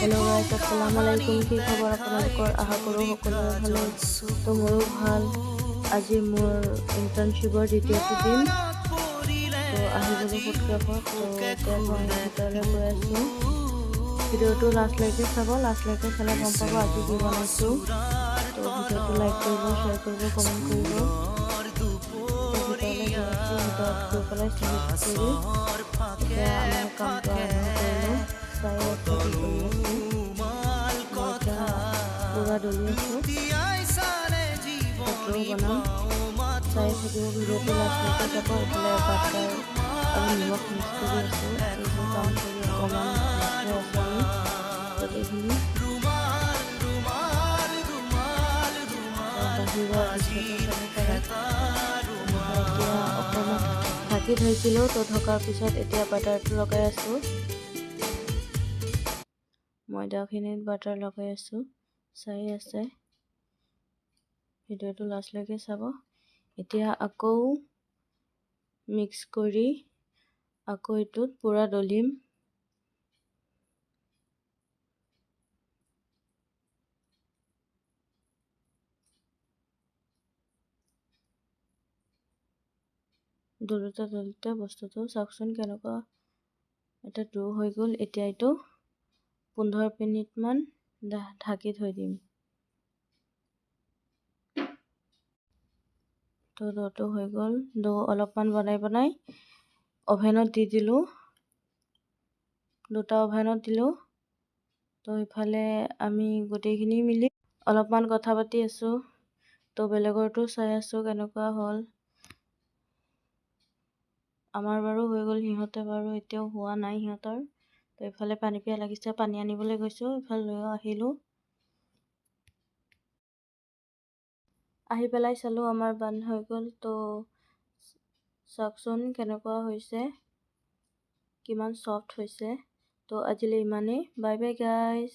hello guys अस्सलाम वालेकुम কি খবৰ আপোনালোকৰ আশা কৰোঁ সকলোৰে ভালে তো মোৰো ভাল আজি মোৰ ইন্টাৰ্নশিপৰ দ্বিতীয়টো দিন তো আহিবলৈ ফটোগ্ৰাফত তো এতিয়া মই ভিতৰলৈ গৈ আছোঁ ভিডিঅ'টো লাষ্টলৈকে চাব লাষ্টলৈকে চালে গম পাব আজি কি বনাইছোঁ তো ভিডিঅ'টো লাইক কৰিব শ্বেয়াৰ কৰিব কমেণ্ট কৰিব ভিতৰলৈ গৈ আছোঁ ভিতৰত গৈ পেলাই চিলেক্ট কৰি এতিয়া আমাৰ কামটো আৰম্ভ কৰিলোঁ চাই আছোঁ কি কৰি আছোঁ पूरा डली आसो फटो बनाम चाय थकिब भिडिओ लास्ट যাব এফালে বাটাৰ আৰু নিমখ মিক্স কৰি আছোঁ এইবোৰ কাম কৰি অকণমান ব্যস্ত আছোঁ আমি গোটেইখিনি বাহিৰৰ দৃশ্যটো চাব পাৰে এতিয়া অকণমান ঢাকি থৈছিলোঁ তো ঢকাৰ পিছত এতিয়া বাটাৰটো লগাই আছোঁ ময়দাখিনিত বাটাৰ লগাই আছোঁ চাই আছে ভিডিঅ'টো লাষ্টলৈকে চাব এতিয়া আকৌ মিক্স কৰি আকৌ এইটোত পুৰা ডলিম দলতে বস্তুটো চাওকচোন কেনেকুৱা এটা ডো হৈ গ'ল এতিয়া এইটো 15 মিনিটমান ঢাকি থৈ দিম তো ডোটো হৈ গ'ল ডো অলপমান বনাই অভেনত দি দিলোঁ দুটা অভেনত দিলোঁ তো ইফালে আমি গোটেইখিনি মিলি অলপমান কথা পাতি আছোঁ তো বেলেগৰটো চাই আছোঁ কেনেকুৱা হ'ল আমাৰ বাৰু হৈ গ'ল সিহঁতে বাৰু এতিয়াও হোৱা নাই সিহঁতৰ তো ইফালে পানী পিয়া লাগিছে পানী আনিবলৈ গৈছোঁ ইফালে লৈ আহিলোঁ আহি পেলাই চালোঁ আমাৰ বান হৈ গ'ল তো চাওকচোন কেনেকুৱা হৈছে কিমান সফট হৈছে তো আজিলৈ ইমানেই বাই বাই গাইজ